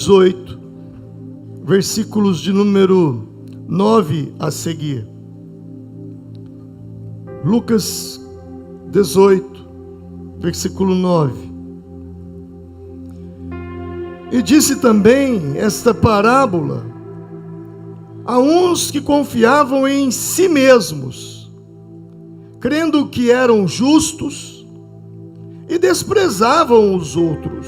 18, versículos de número 9 a seguir. Lucas 18, versículo 9. E disse também esta parábola a uns que confiavam em si mesmos, crendo que eram justos e desprezavam os outros.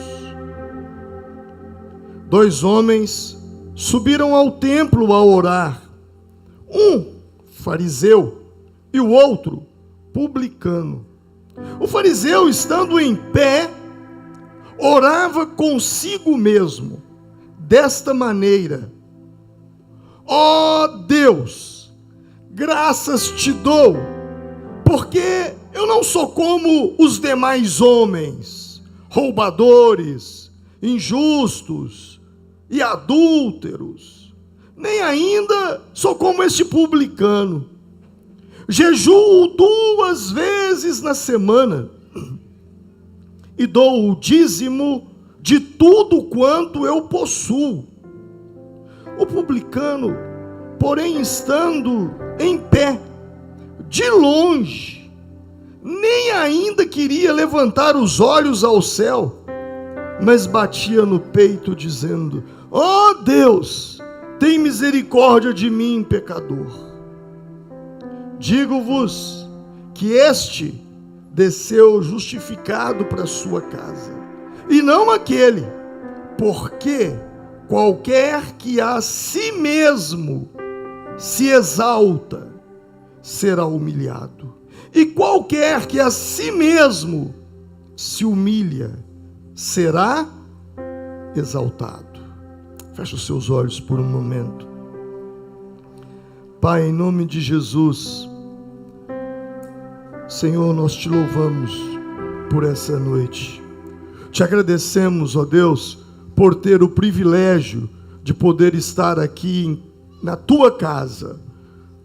2 homens subiram ao templo a orar, um fariseu e o outro publicano. O fariseu, estando em pé, orava consigo mesmo, desta maneira: ó Deus, graças te dou, porque eu não sou como os demais homens, roubadores, injustos e adúlteros, nem ainda sou como este publicano. Jejuo 2 vezes na semana e dou o dízimo de tudo quanto eu possuo. O publicano, porém, estando em pé, de longe, nem ainda queria levantar os olhos ao céu, mas batia no peito, dizendo: ó Deus, tem misericórdia de mim, pecador. Digo-vos que este desceu justificado para sua casa, e não aquele, porque qualquer que a si mesmo se exalta será humilhado, e qualquer que a si mesmo se humilha será exaltado. Feche os seus olhos por um momento. Pai, em nome de Jesus, Senhor, nós te louvamos por essa noite. Te agradecemos, ó Deus, por ter o privilégio de poder estar aqui na tua casa,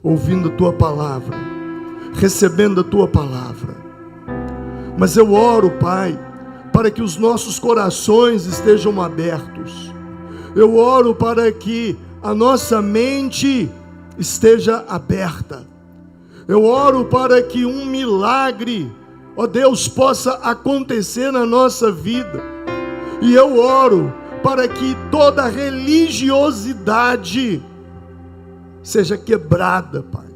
ouvindo a tua palavra, recebendo a tua palavra. Mas eu oro, Pai, para que os nossos corações estejam abertos. Eu oro para que a nossa mente esteja aberta. Eu oro para que um milagre, ó Deus, possa acontecer na nossa vida. E eu oro para que toda religiosidade seja quebrada, Pai,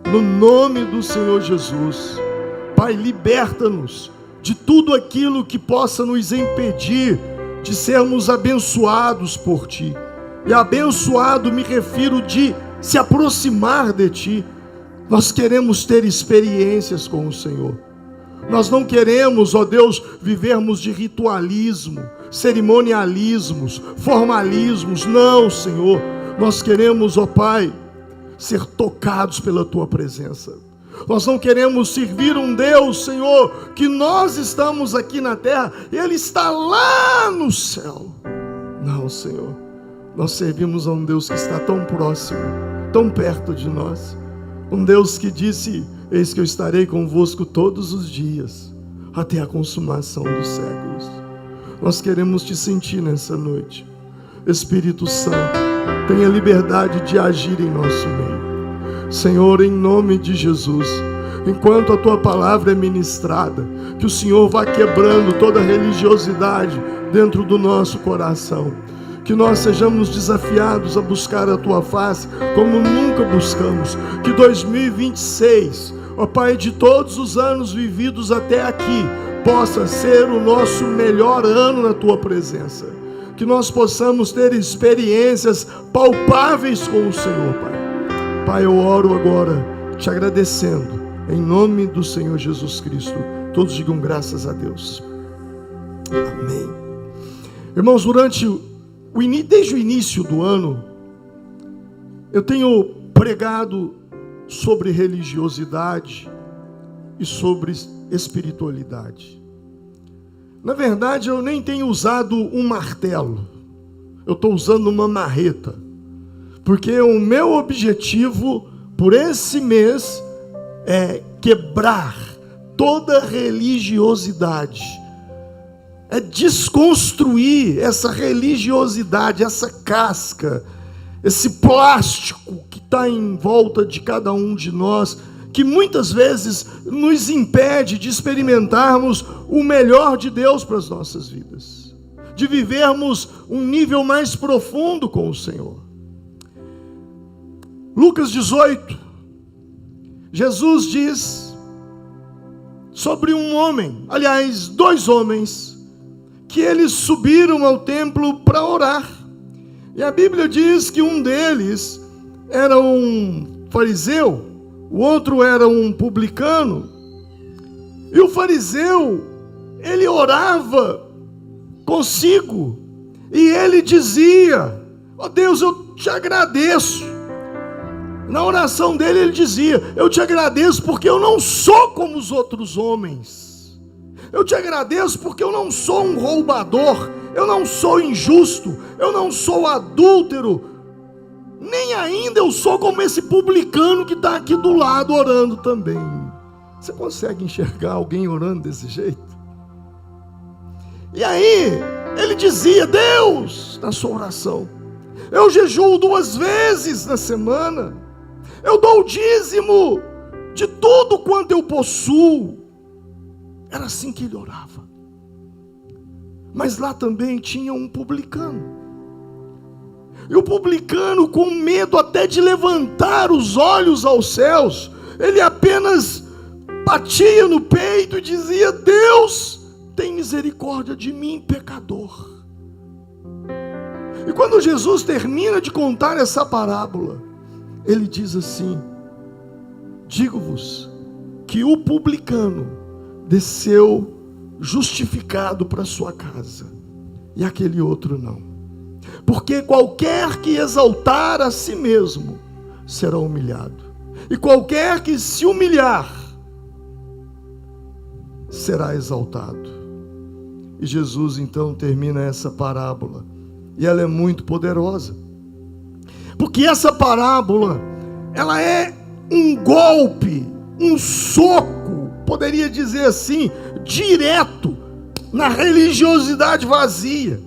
no nome do Senhor Jesus. Pai, liberta-nos de tudo aquilo que possa nos impedir de sermos abençoados por Ti. E abençoado me refiro de se aproximar de Ti. Nós queremos ter experiências com o Senhor. Nós não queremos, ó Deus, vivermos de ritualismo, cerimonialismos, formalismos. Não, Senhor. Nós queremos, ó Pai, ser tocados pela Tua presença. Nós não queremos servir um Deus, Senhor, que nós estamos aqui na terra e Ele está lá no céu. Não, Senhor. Nós servimos a um Deus que está tão próximo, tão perto de nós. Um Deus que disse: eis que eu estarei convosco todos os dias, até a consumação dos séculos. Nós queremos Te sentir nessa noite. Espírito Santo, tenha liberdade de agir em nosso meio. Senhor, em nome de Jesus, enquanto a Tua palavra é ministrada, que o Senhor vá quebrando toda religiosidade dentro do nosso coração. Que nós sejamos desafiados a buscar a Tua face como nunca buscamos. Que 2026, ó Pai, de todos os anos vividos até aqui, possa ser o nosso melhor ano na Tua presença. Que nós possamos ter experiências palpáveis com o Senhor, Pai. Pai, eu oro agora, te agradecendo, em nome do Senhor Jesus Cristo. Todos digam graças a Deus. Amém. Irmãos, desde o início do ano, eu tenho pregado sobre religiosidade e sobre espiritualidade. Na verdade, eu nem tenho usado um martelo, eu estou usando uma marreta, porque o meu objetivo por esse mês é quebrar toda religiosidade, é desconstruir essa religiosidade, essa casca, esse plástico que está em volta de cada um de nós, que muitas vezes nos impede de experimentarmos o melhor de Deus para as nossas vidas, de vivermos um nível mais profundo com o Senhor. Lucas 18, Jesus diz sobre um homem, aliás, 2 homens, que eles subiram ao templo para orar. E a Bíblia diz que um deles era um fariseu, o outro era um publicano. E o fariseu, ele orava consigo, e ele dizia: ó Deus, eu te agradeço. Na oração dele ele dizia: eu te agradeço porque eu não sou como os outros homens. Eu te agradeço porque eu não sou um roubador, eu não sou injusto, eu não sou adúltero, nem ainda eu sou como esse publicano que está aqui do lado orando também. Você consegue enxergar alguém orando desse jeito? E aí ele dizia: Deus, na sua oração, eu jejuo 2 vezes na semana, eu dou o dízimo de tudo quanto eu possuo. Era assim que ele orava. Mas lá também tinha um publicano. E o publicano, com medo até de levantar os olhos aos céus, ele apenas batia no peito e dizia: Deus, tem misericórdia de mim, pecador. E quando Jesus termina de contar essa parábola, ele diz assim: digo-vos que o publicano desceu justificado para sua casa, e aquele outro não. Porque qualquer que exaltar a si mesmo será humilhado, e qualquer que se humilhar será exaltado. E Jesus então termina essa parábola, e ela é muito poderosa, porque essa parábola, ela é um golpe, um soco, poderia dizer assim, direto na religiosidade vazia.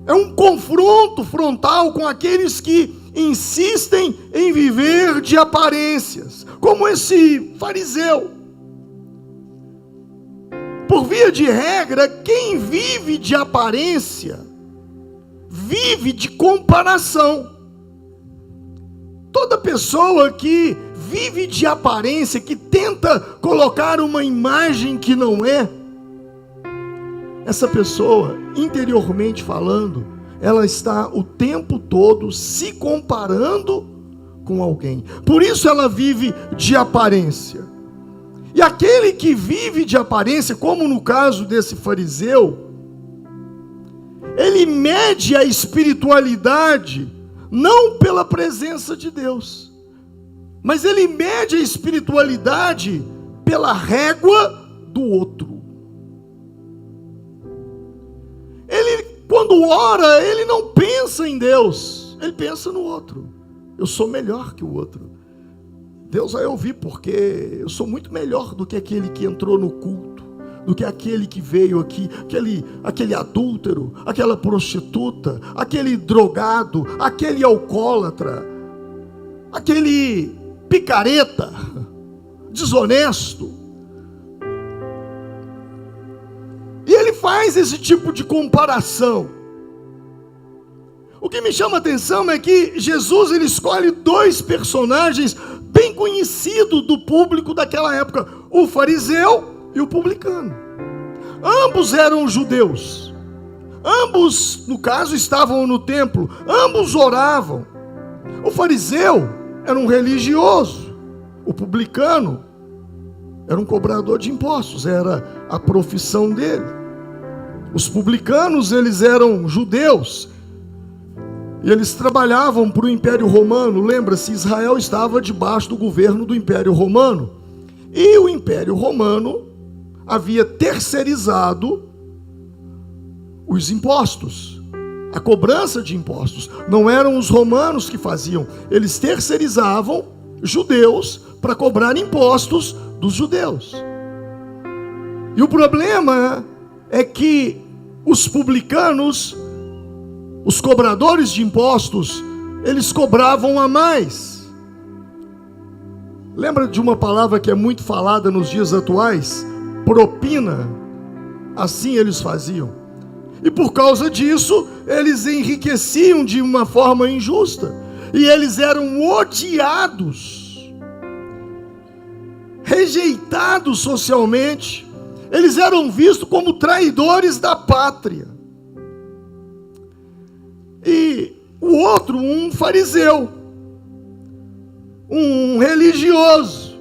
É um confronto frontal com aqueles que insistem em viver de aparências, como esse fariseu. Por via de regra, quem vive de aparência, vive de comparação. Toda pessoa que vive de aparência, que tenta colocar uma imagem que não é, essa pessoa, interiormente falando, ela está o tempo todo se comparando com alguém. Por isso ela vive de aparência. E aquele que vive de aparência, como no caso desse fariseu, ele mede a espiritualidade não pela presença de Deus, mas ele mede a espiritualidade pela régua do outro. Ele, quando ora, ele não pensa em Deus, ele pensa no outro. Eu sou melhor que o outro. Deus vai ouvir porque eu sou muito melhor do que aquele que entrou no culto, do que aquele que veio aqui, aquele adúltero, aquela prostituta, aquele drogado, aquele alcoólatra, aquele picareta, desonesto. E ele faz esse tipo de comparação. O que me chama a atenção é que Jesus, ele escolhe 2 personagens bem conhecidos do público daquela época, o fariseu e o publicano. Ambos eram judeus, ambos, no caso, estavam no templo, ambos oravam. O fariseu era um religioso, o publicano era um cobrador de impostos, era a profissão dele. Os publicanos, eles eram judeus, e eles trabalhavam para o Império Romano. Lembra-se, Israel estava debaixo do governo do Império Romano, e o Império Romano havia terceirizado os impostos, a cobrança de impostos. Não eram os romanos que faziam, eles terceirizavam judeus para cobrar impostos dos judeus. E o problema é que os publicanos, os cobradores de impostos, eles cobravam a mais. Lembra de uma palavra que é muito falada nos dias atuais? Propina. Assim eles faziam. E por causa disso, eles enriqueciam de uma forma injusta. E eles eram odiados, rejeitados socialmente. Eles eram vistos como traidores da pátria. E o outro, um fariseu, um religioso.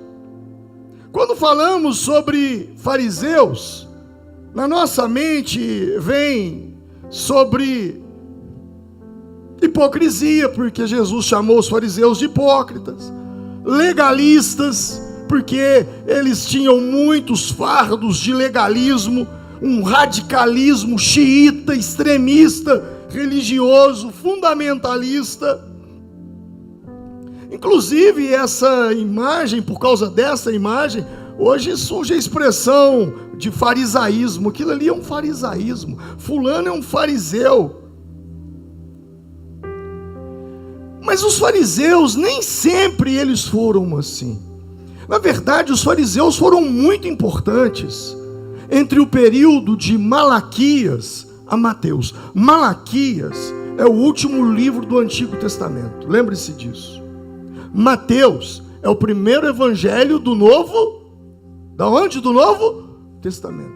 Quando falamos sobre fariseus, na nossa mente vem sobre hipocrisia, porque Jesus chamou os fariseus de hipócritas, legalistas, porque eles tinham muitos fardos de legalismo, um radicalismo xiita, extremista, religioso, fundamentalista. Inclusive essa imagem, por causa dessa imagem, hoje surge a expressão de farisaísmo. Aquilo ali é um farisaísmo. Fulano é um fariseu. Mas os fariseus, nem sempre eles foram assim. Na verdade, os fariseus foram muito importantes entre o período de Malaquias a Mateus. Malaquias é o último livro do Antigo Testamento. Lembre-se disso. Mateus é o primeiro evangelho do Novo. Da onde? Do Novo Testamento.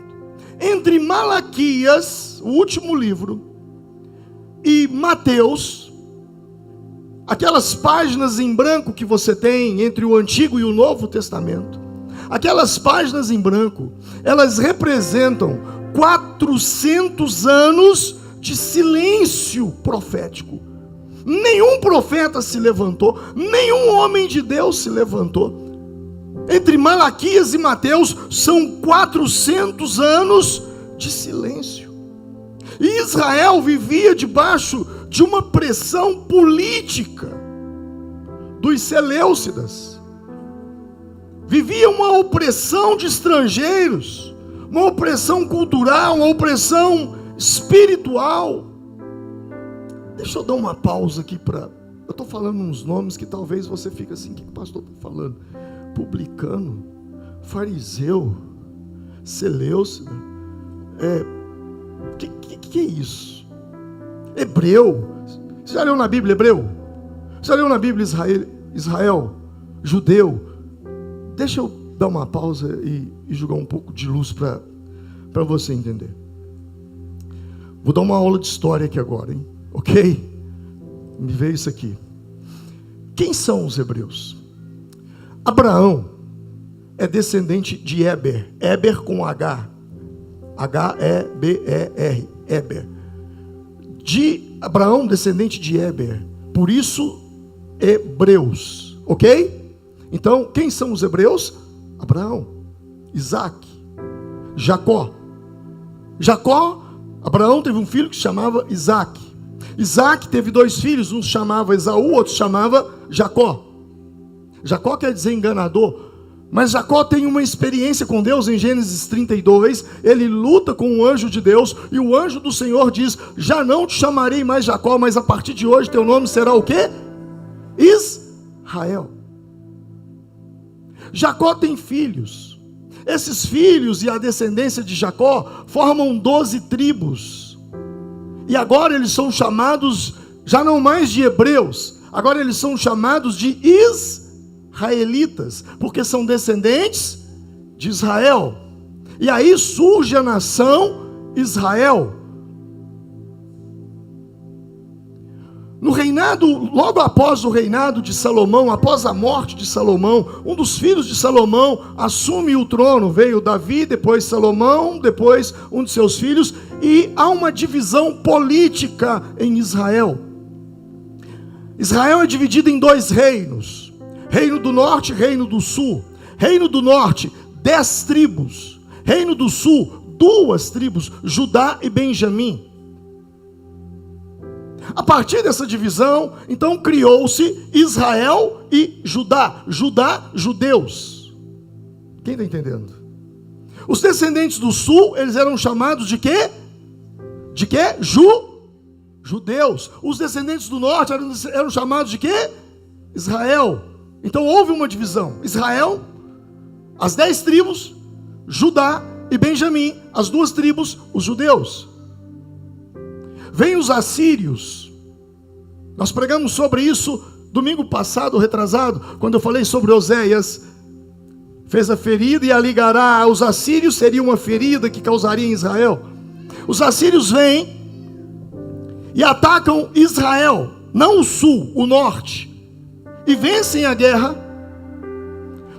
Entre Malaquias, o último livro, e Mateus, aquelas páginas em branco que você tem entre o Antigo e o Novo Testamento, aquelas páginas em branco, elas representam 400 anos de silêncio profético. Nenhum profeta se levantou, nenhum homem de Deus se levantou. Entre Malaquias e Mateus são 400 anos de silêncio. E Israel vivia debaixo de uma pressão política dos seleucidas. Vivia uma opressão de estrangeiros, uma opressão cultural, uma opressão espiritual. Deixa eu dar uma pausa aqui para... Eu estou falando uns nomes que talvez você fique assim, o que o pastor está falando? Publicano, fariseu, seleucida, que é isso? Hebreu. Você já leu na Bíblia hebreu? Você já leu na Bíblia Israel, judeu? Deixa eu dar uma pausa e jogar um pouco de luz para você entender. Vou dar uma aula de história aqui agora, hein? Ok? Me vê isso aqui. Quem são os hebreus? Abraão é descendente de Éber. Éber com H. H-E-B-E-R. Éber. De Abraão, descendente de Éber. Por isso, hebreus. Ok? Então, quem são os hebreus? Abraão, Isaac, Jacó. Abraão teve um filho que se chamava Isaac. Isaac teve 2 filhos, um se chamava Esaú, outro se chamava Jacó. Jacó quer dizer enganador, mas Jacó tem uma experiência com Deus em Gênesis 32, ele luta com o anjo de Deus, e o anjo do Senhor diz, já não te chamarei mais Jacó, mas a partir de hoje teu nome será o quê? Israel. Jacó tem filhos, esses filhos e a descendência de Jacó formam 12 tribos, e agora eles são chamados, já não mais de hebreus, agora eles são chamados de israelitas, porque são descendentes de Israel. E aí surge a nação Israel. No reinado, logo após o reinado de Salomão, após a morte de Salomão, um dos filhos de Salomão assume o trono. Veio Davi, depois Salomão, depois um de seus filhos, e há uma divisão política em Israel. Israel é dividido em 2 reinos. Reino do norte e reino do sul. Reino do norte, 10 tribos. Reino do sul, 2 tribos, Judá e Benjamim. A partir dessa divisão, então criou-se Israel e Judá. Judá, judeus. Quem está entendendo? Os descendentes do sul, eles eram chamados de quê? De quê? Judeus. Os descendentes do norte eram chamados de quê? Israel. Então houve uma divisão. Israel, as 10 tribos, Judá e Benjamim, as 2 tribos, os judeus. Vêm os assírios. Nós pregamos sobre isso domingo passado, retrasado, quando eu falei sobre Oséias. Fez a ferida e a ligará. Os assírios seria uma ferida que causaria em Israel. Os assírios vêm e atacam Israel, não o sul, o norte, e vencem a guerra.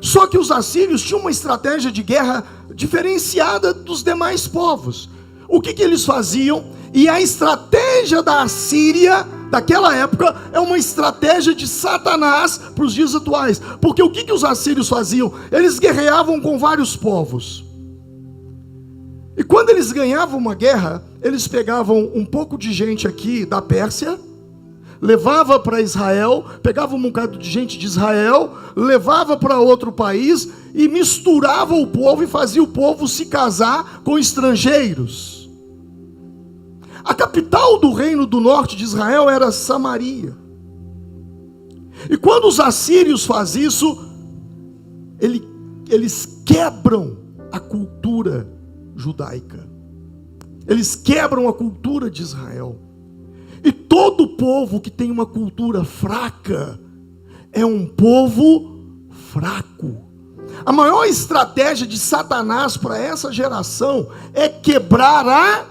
Só que os assírios tinham uma estratégia de guerra diferenciada dos demais povos. O que eles faziam? E a estratégia da Assíria daquela época é uma estratégia de Satanás para os dias atuais. Porque o que os assírios faziam? Eles guerreavam com vários povos. E quando eles ganhavam uma guerra, eles pegavam um pouco de gente aqui da Pérsia, levava para Israel, pegava um bocado de gente de Israel, levava para outro país e misturava o povo e fazia o povo se casar com estrangeiros. A capital do reino do norte de Israel era Samaria. E quando os assírios fazem isso, eles quebram a cultura judaica. Eles quebram a cultura de Israel. E todo povo que tem uma cultura fraca é um povo fraco. A maior estratégia de Satanás para essa geração é quebrar a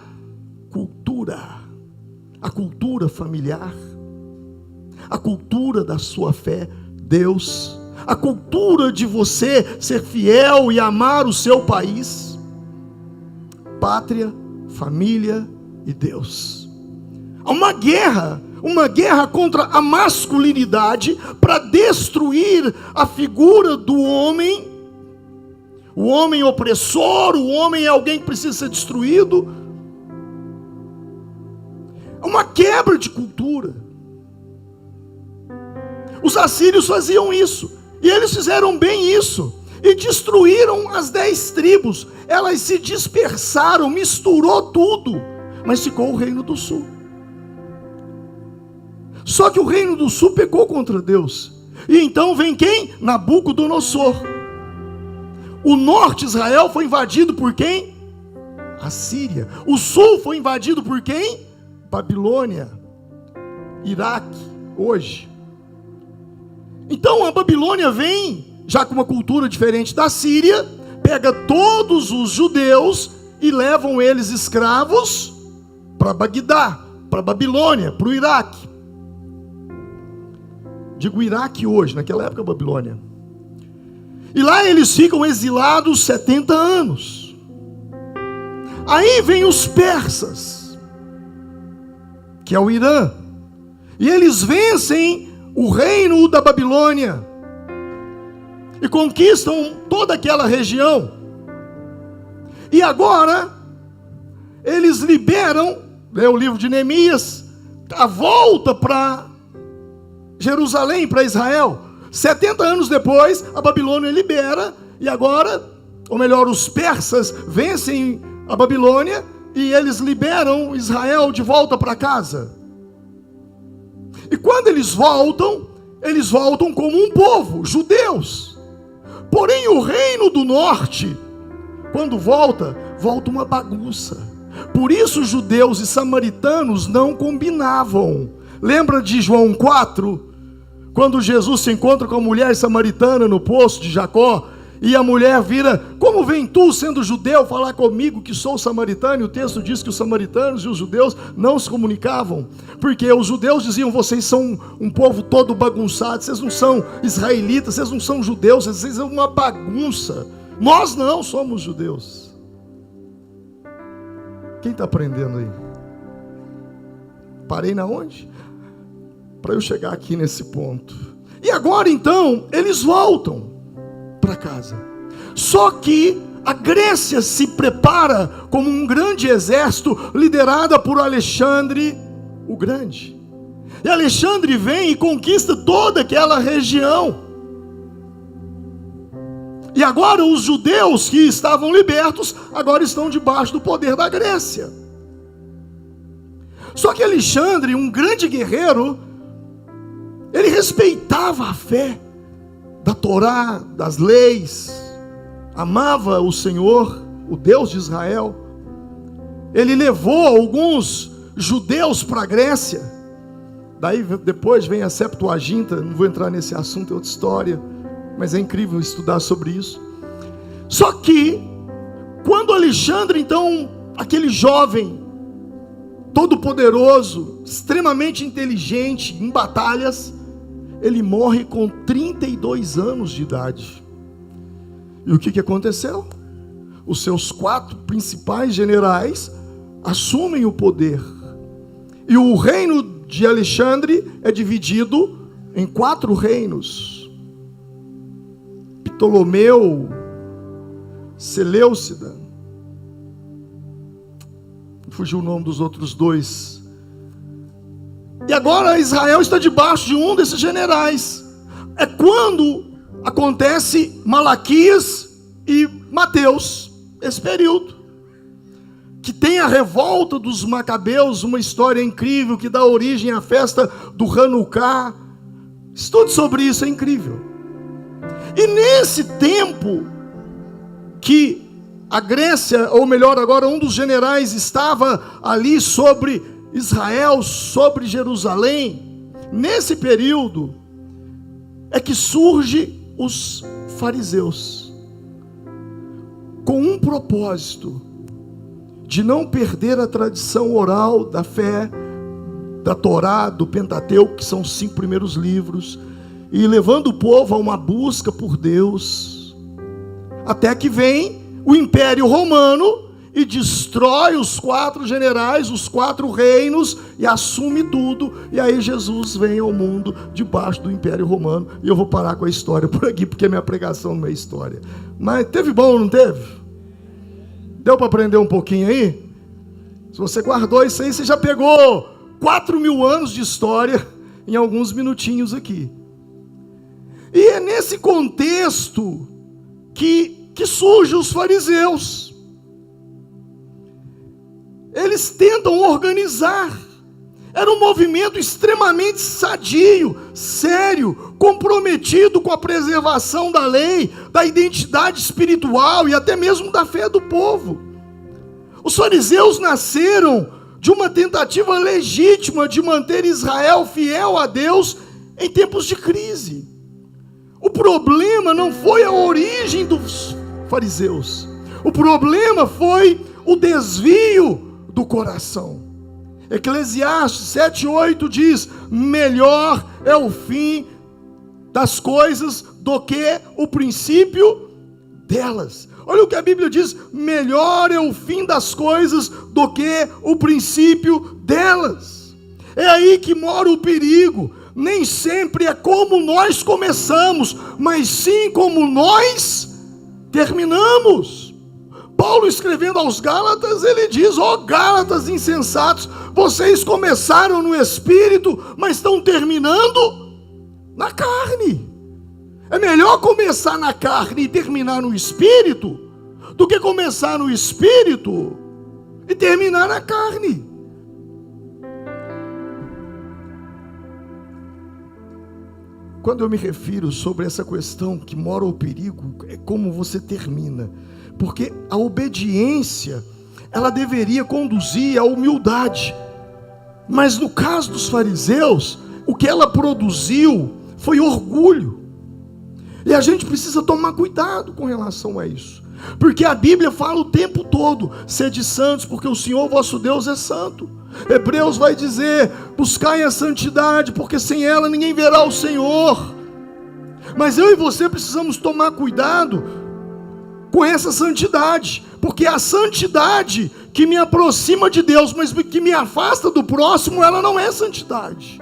cultura familiar, a cultura da sua fé, Deus, a cultura de você ser fiel e amar o seu país, pátria, família e Deus. Há uma guerra contra a masculinidade para destruir a figura do homem. O homem opressor, o homem é alguém que precisa ser destruído. É uma quebra de cultura. Os assírios faziam isso, e eles fizeram bem isso, e destruíram as 10 tribos. Elas se dispersaram, misturou tudo, mas ficou o reino do sul. Só que o reino do sul pecou contra Deus, e então vem quem? Nabucodonosor. O norte de Israel foi invadido por quem? A Síria. O sul foi invadido por quem? Babilônia, Iraque, hoje. Então a Babilônia vem, já com uma cultura diferente da Síria, pega todos os judeus e levam eles escravos para Bagdá, para Babilônia, para o Iraque. Digo Iraque hoje, naquela época Babilônia. E lá eles ficam exilados 70 anos. Aí vem os persas, que é o Irã, e eles vencem o reino da Babilônia e conquistam toda aquela região. E agora eles liberam, o livro de Neemias, a volta para Jerusalém, para Israel. 70 anos depois, a Babilônia libera, e agora, ou melhor, os persas vencem a Babilônia e eles liberam Israel de volta para casa. E quando eles voltam como um povo, judeus. Porém o reino do norte, quando volta uma bagunça. Por isso judeus e samaritanos não combinavam. Lembra de João 4? Quando Jesus se encontra com a mulher samaritana no poço de Jacó, e a mulher vira: como vem tu, sendo judeu, falar comigo que sou samaritano? E o texto diz que os samaritanos e os judeus não se comunicavam, porque os judeus diziam: vocês são um povo todo bagunçado, vocês não são israelitas, vocês não são judeus, vocês são uma bagunça. Nós não somos judeus. Quem está aprendendo aí? Parei na onde? Para eu chegar aqui nesse ponto. E agora então, eles voltam para casa. Só que a Grécia se prepara como um grande exército liderada por Alexandre o Grande. E Alexandre vem e conquista toda aquela região. E agora os judeus que estavam libertos, agora estão debaixo do poder da Grécia. Só que Alexandre, um grande guerreiro, ele respeitava a fé da Torá, das leis, amava o Senhor, o Deus de Israel. Ele levou alguns judeus para a Grécia. Daí depois vem a Septuaginta, não vou entrar nesse assunto, é outra história, mas é incrível estudar sobre isso. Só que, quando Alexandre, então, aquele jovem, todo poderoso, extremamente inteligente, em batalhas, ele morre com 32 anos de idade. E o que aconteceu? Os seus 4 principais generais assumem o poder. E o reino de Alexandre é dividido em 4 reinos. Ptolomeu, Seleucida, fugiu o nome dos outros 2. E agora Israel está debaixo de um desses generais. É quando acontece Malaquias e Mateus, esse período, que tem a revolta dos Macabeus, uma história incrível que dá origem à festa do Hanukkah. Estude sobre isso, é incrível. E nesse tempo que a Grécia, ou melhor agora, um dos generais estava ali sobre Israel, sobre Jerusalém, nesse período é que surge os fariseus, com um propósito, de não perder a tradição oral da fé, da Torá, do Pentateuco, que são os 5 primeiros livros, e levando o povo a uma busca por Deus, até que vem o Império Romano e destrói os 4 generais, os 4 reinos, e assume tudo, e aí Jesus vem ao mundo debaixo do Império Romano. E eu vou parar com a história por aqui, porque minha pregação não é história. Mas teve bom ou não teve? Deu para aprender um pouquinho aí? Se você guardou isso aí, você já pegou 4.000 anos de história em alguns minutinhos aqui. E é nesse contexto que surgem os fariseus. Eles tentam organizar. Era um movimento extremamente sadio, sério, comprometido com a preservação da lei, da identidade espiritual e até mesmo da fé do povo. Os fariseus nasceram de uma tentativa legítima de manter Israel fiel a Deus em tempos de crise. O problema não foi a origem dos fariseus. O problema foi o desvio do coração. Eclesiastes 7:8 diz: melhor é o fim das coisas do que o princípio delas. Olha o que a Bíblia diz: melhor é o fim das coisas do que o princípio delas. É aí que mora o perigo. Nem sempre é como nós começamos, mas sim como nós terminamos. Paulo, escrevendo aos Gálatas, ele diz: ó Gálatas insensatos, vocês começaram no Espírito, mas estão terminando na carne. É melhor começar na carne e terminar no Espírito, do que começar no Espírito e terminar na carne. Quando eu me refiro sobre essa questão que mora o perigo, é como você termina. Porque a obediência, ela deveria conduzir à humildade. Mas no caso dos fariseus, o que ela produziu foi orgulho. E a gente precisa tomar cuidado com relação a isso. Porque a Bíblia fala o tempo todo: sede santos, porque o Senhor vosso Deus é santo. Hebreus vai dizer: buscai a santidade, porque sem ela ninguém verá o Senhor. Mas eu e você precisamos tomar cuidado com essa santidade, porque a santidade que me aproxima de Deus, mas que me afasta do próximo, ela não é santidade.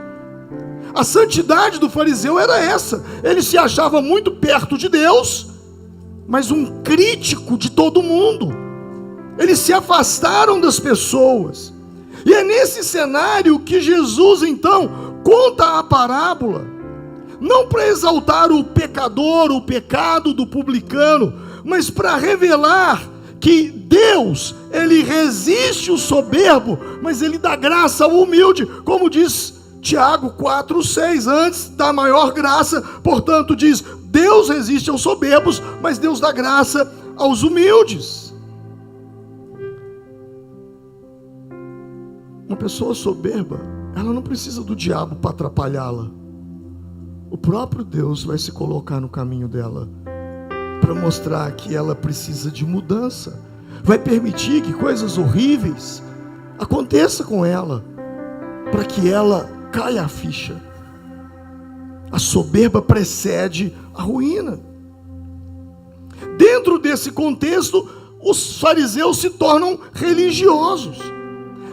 A santidade do fariseu era essa: ele se achava muito perto de Deus, mas um crítico de todo mundo. Eles se afastaram das pessoas. E é nesse cenário que Jesus então conta a parábola não para exaltar o pecador, o pecado do publicano, mas para revelar que Deus, Ele resiste o soberbo, mas Ele dá graça ao humilde, como diz Tiago 4:6, antes da maior graça, portanto diz, Deus resiste aos soberbos, mas Deus dá graça aos humildes. Uma pessoa soberba, ela não precisa do diabo para atrapalhá-la. O próprio Deus vai se colocar no caminho dela, para mostrar que ela precisa de mudança. Vai permitir que coisas horríveis aconteçam com ela, para que ela caia a ficha. A soberba precede a ruína. Dentro desse contexto, os fariseus se tornam religiosos.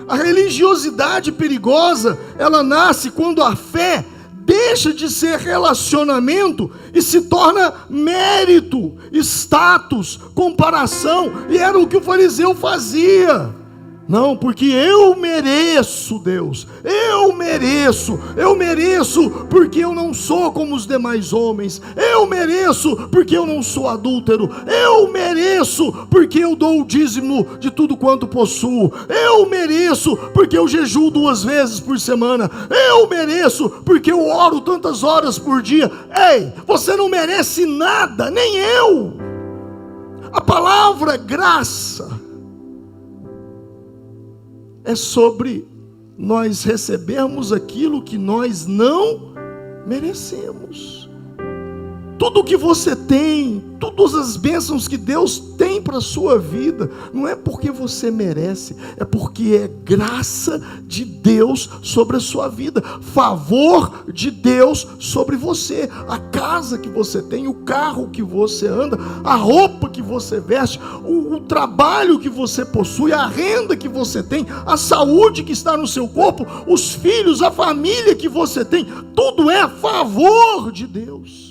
A religiosidade perigosa, ela nasce quando a fé deixa de ser relacionamento e se torna mérito, status, comparação. E era o que o fariseu fazia. Não, porque eu mereço, Deus, eu mereço porque eu não sou como os demais homens, eu mereço porque eu não sou adúltero, eu mereço porque eu dou o dízimo de tudo quanto possuo, eu mereço porque eu jejuo 2 vezes por semana, eu mereço porque eu oro tantas horas por dia. Ei, você não merece nada, nem eu. A palavra graça é sobre nós recebermos aquilo que nós não merecemos. Tudo que você tem, todas as bênçãos que Deus tem para a sua vida, não é porque você merece, é porque é graça de Deus sobre a sua vida, favor de Deus sobre você. A casa que você tem, o carro que você anda, a roupa que você veste, o trabalho que você possui, a renda que você tem, a saúde que está no seu corpo, os filhos, a família que você tem, tudo é favor de Deus.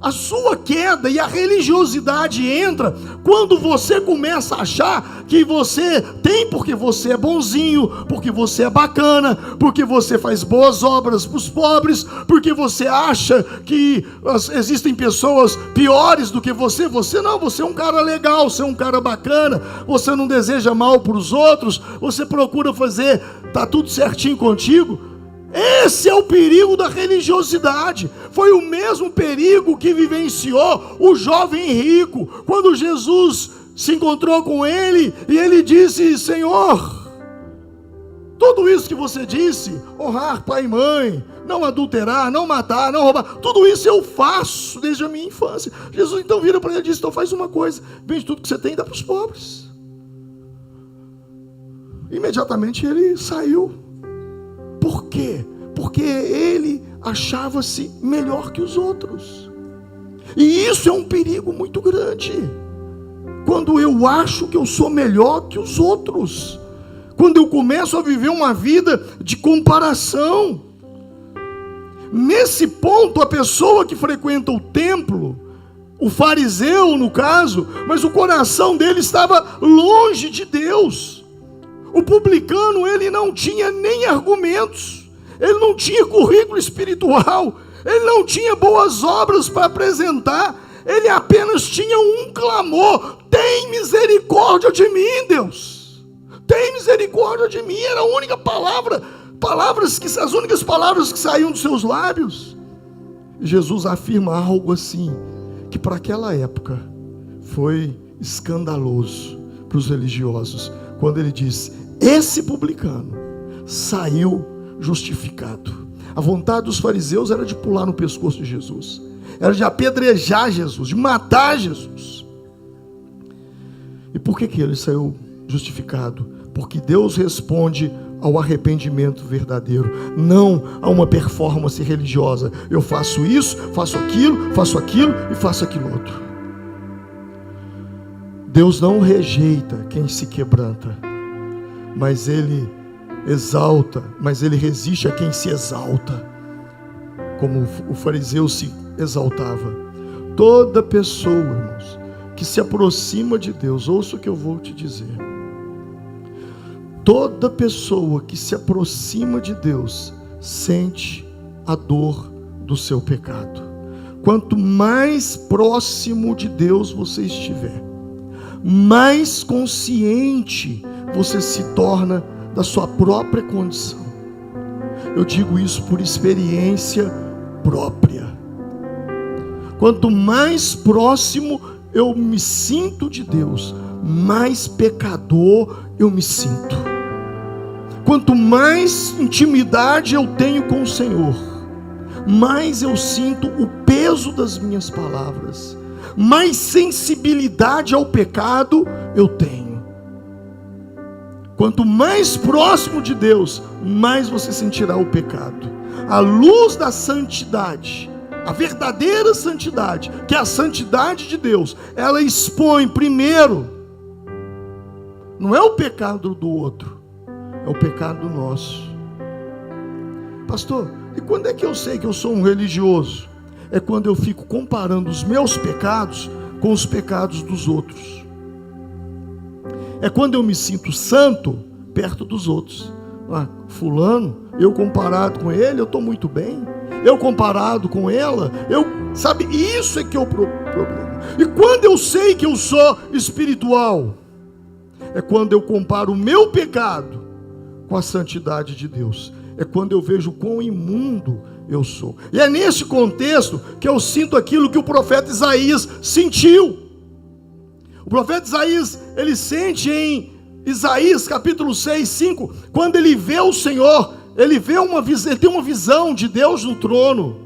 A sua queda e a religiosidade entra quando você começa a achar que você tem porque você é bonzinho, porque você é bacana, porque você faz boas obras para os pobres, porque você acha que existem pessoas piores do que você. Você não, você é um cara legal, você é um cara bacana, você não deseja mal para os outros, você procura fazer, tá tudo certinho contigo. Esse é o perigo da religiosidade. Foi o mesmo perigo que vivenciou o jovem rico, quando Jesus se encontrou com ele e ele disse: Senhor, tudo isso que você disse, honrar pai e mãe, não adulterar, não matar, não roubar, tudo isso eu faço desde a minha infância. Jesus então vira para ele e diz: então faz uma coisa, vende tudo que você tem e dá para os pobres. Imediatamente ele saiu. Por quê? Porque ele achava-se melhor que os outros. E isso é um perigo muito grande. Quando eu acho que eu sou melhor que os outros. Quando eu começo a viver uma vida de comparação. Nesse ponto, a pessoa que frequenta o templo, o fariseu no caso, mas o coração dele estava longe de Deus. O publicano, ele não tinha nem argumentos, ele não tinha currículo espiritual, ele não tinha boas obras para apresentar, ele apenas tinha um clamor: tem misericórdia de mim, Deus, tem misericórdia de mim. Era a única as únicas palavras que saíam dos seus lábios. Jesus afirma algo assim, que para aquela época foi escandaloso para os religiosos, quando ele diz: esse publicano saiu justificado. A vontade dos fariseus era de pular no pescoço de Jesus, era de apedrejar Jesus, de matar Jesus. E por que ele saiu justificado? Porque Deus responde ao arrependimento verdadeiro, não a uma performance religiosa. Eu faço isso, faço aquilo e faço aquilo outro. Deus não rejeita quem se quebranta, mas Ele exalta, mas Ele resiste a quem se exalta, como o fariseu se exaltava. Toda pessoa, irmãos, que se aproxima de Deus, ouça o que eu vou te dizer. Toda pessoa que se aproxima de Deus sente a dor do seu pecado. Quanto mais próximo de Deus você estiver, mais consciente você se torna da sua própria condição. Eu digo isso por experiência própria. Quanto mais próximo eu me sinto de Deus, mais pecador eu me sinto. Quanto mais intimidade eu tenho com o Senhor, mais eu sinto o peso das minhas palavras, mais sensibilidade ao pecado eu tenho. Quanto mais próximo de Deus, mais você sentirá o pecado. A luz da santidade, a verdadeira santidade, que é a santidade de Deus, ela expõe primeiro, não é o pecado do outro, é o pecado nosso. Pastor, e quando é que eu sei que eu sou um religioso? É quando eu fico comparando os meus pecados com os pecados dos outros. É quando eu me sinto santo perto dos outros. Fulano, eu comparado com ele, eu estou muito bem. Eu comparado com ela, sabe, isso é que é o problema. E quando eu sei que eu sou espiritual, é quando eu comparo o meu pecado com a santidade de Deus. É quando eu vejo quão imundo eu sou. E é nesse contexto que eu sinto aquilo que o profeta Isaías sentiu. O profeta Isaías, ele sente em Isaías capítulo 6, 5, quando ele vê o Senhor, ele tem uma visão de Deus no trono,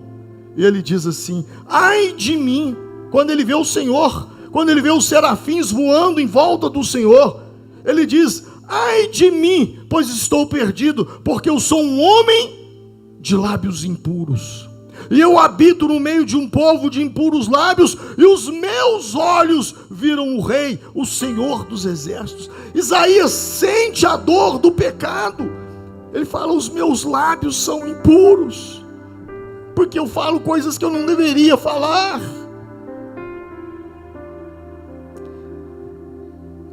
e ele diz assim: ai de mim, quando ele vê o Senhor, quando ele vê os serafins voando em volta do Senhor, ele diz: ai de mim, pois estou perdido, porque eu sou um homem de lábios impuros, e eu habito no meio de um povo de impuros lábios, e os meus olhos viram o Rei, o Senhor dos exércitos. Isaías sente a dor do pecado. Ele fala: os meus lábios são impuros, porque eu falo coisas que eu não deveria falar.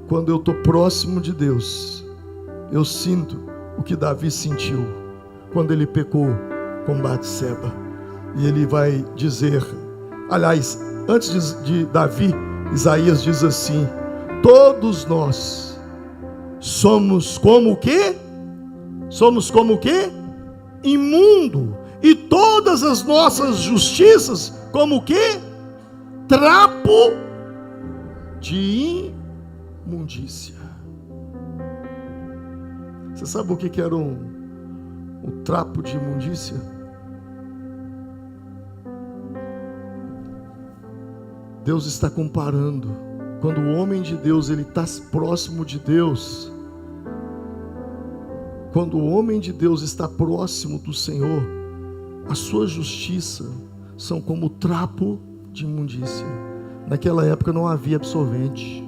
Quando eu estou próximo de Deus, eu sinto o que Davi sentiu quando ele pecou com Batseba. E ele vai dizer, aliás, antes de Davi, Isaías diz assim: todos nós somos como o quê? Somos como o quê? Imundo. E todas as nossas justiças como o quê? Trapo de imundícia. Você sabe o que era um trapo de imundícia? Deus está comparando. Quando o homem de Deus ele está próximo de Deus, quando o homem de Deus está próximo do Senhor, a sua justiça são como trapo de imundícia. Naquela época não havia absorvente.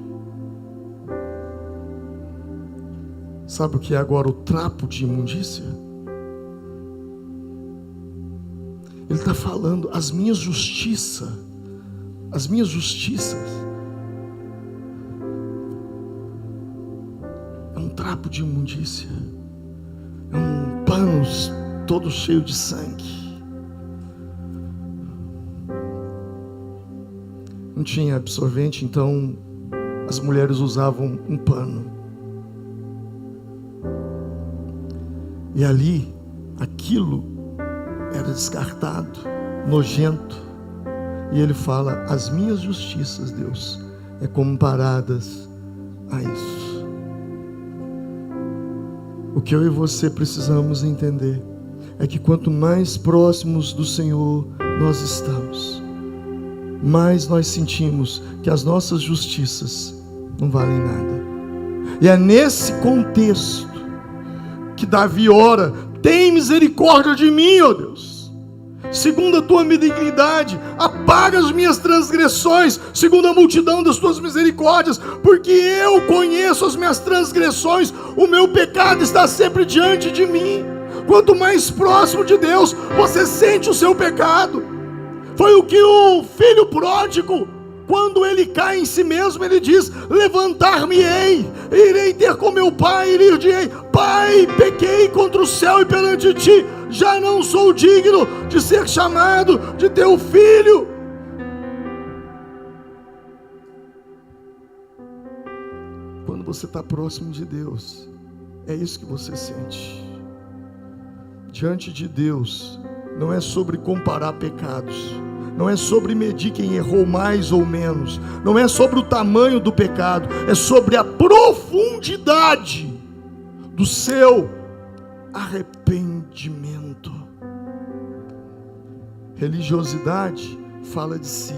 Sabe o que é agora o trapo de imundícia? Ele está falando: as minhas justiças é um trapo de imundícia, é um pano todo cheio de sangue. Não tinha absorvente, então as mulheres usavam um pano, e ali aquilo era descartado, nojento. E ele fala: as minhas justiças, Deus, é comparadas a isso. O que eu e você precisamos entender é que quanto mais próximos do Senhor nós estamos, mais nós sentimos que as nossas justiças não valem nada. E é nesse contexto que Davi ora: tem misericórdia de mim, ó Deus, segundo a tua benignidade, apaga as minhas transgressões, segundo a multidão das tuas misericórdias, porque eu conheço as minhas transgressões, o meu pecado está sempre diante de mim. Quanto mais próximo de Deus, você sente o seu pecado. Foi o que o filho pródigo, quando ele cai em si mesmo, ele diz: levantar-me-ei, irei ter com meu pai, e lhe direi: pai, pequei contra o céu e perante ti, já não sou digno de ser chamado de teu filho. Quando você está próximo de Deus, é isso que você sente. Diante de Deus, não é sobre comparar pecados, não é sobre medir quem errou mais ou menos, não é sobre o tamanho do pecado, é sobre a profundidade do seu arrependimento. Religiosidade fala de si,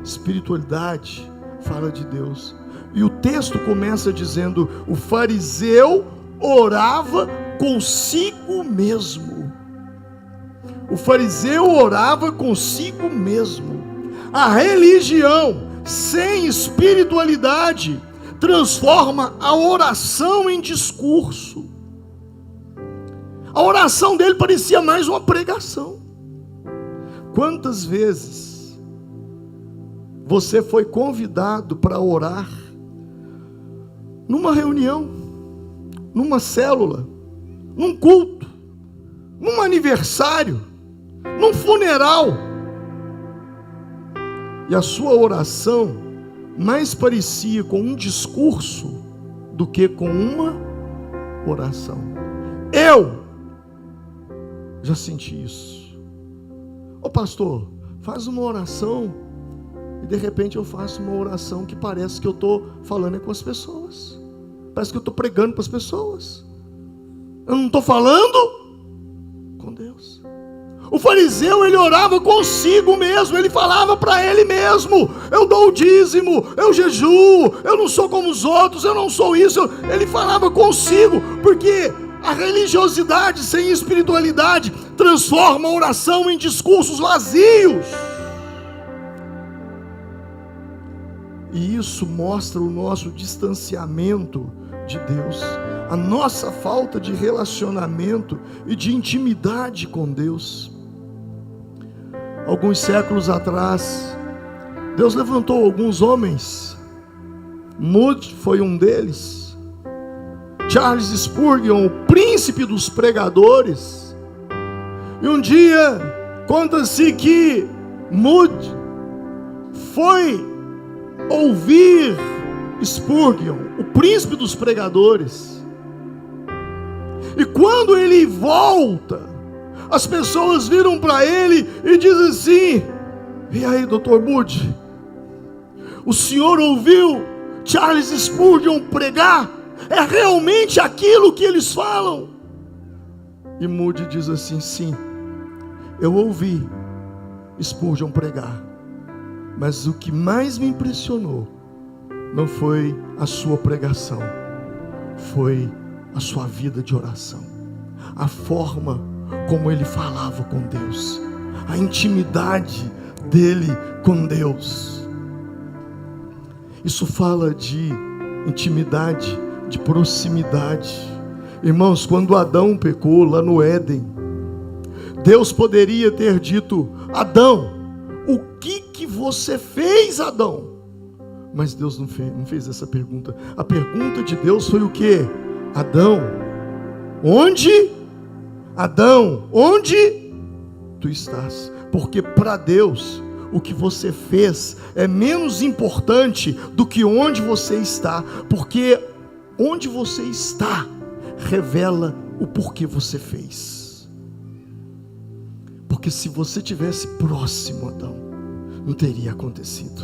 espiritualidade fala de Deus. E o texto começa dizendo: o fariseu orava consigo mesmo. O fariseu orava consigo mesmo. A religião sem espiritualidade transforma a oração em discurso. A oração dele parecia mais uma pregação. Quantas vezes você foi convidado para orar numa reunião, numa célula, num culto, num aniversário, num funeral, e a sua oração mais parecia com um discurso do que com uma oração? Eu já senti isso. Ô pastor, faz uma oração, e de repente eu faço uma oração que parece que eu estou falando com as pessoas, parece que eu estou pregando para as pessoas, eu não estou falando com Deus. O fariseu, ele orava consigo mesmo, ele falava para ele mesmo: eu dou o dízimo, eu jejuo, eu não sou como os outros, eu não sou isso. Ele falava consigo, porque a religiosidade sem espiritualidade transforma a oração em discursos vazios. E isso mostra o nosso distanciamento de Deus, a nossa falta de relacionamento e de intimidade com Deus. Alguns séculos atrás, Deus levantou alguns homens. Moody foi um deles. Charles Spurgeon, o príncipe dos pregadores. E um dia, conta-se que Moody foi ouvir Spurgeon, o príncipe dos pregadores. E quando ele volta, as pessoas viram para ele e dizem assim: e aí, doutor Moody, o senhor ouviu Charles Spurgeon pregar? É realmente aquilo que eles falam? E Moody diz assim: sim, eu ouvi Spurgeon pregar, mas o que mais me impressionou não foi a sua pregação, foi a sua vida de oração, a forma como ele falava com Deus, a intimidade dele com Deus. Isso fala de intimidade, de proximidade. Irmãos, quando Adão pecou lá no Éden, Deus poderia ter dito: Adão, o que você fez, Adão? Mas Deus não fez essa pergunta. A pergunta de Deus foi o quê? Adão, onde? Adão, onde tu estás? Porque para Deus, o que você fez é menos importante do que onde você está. Porque onde você está revela o porquê você fez. Porque se você tivesse próximo, Adão, não teria acontecido.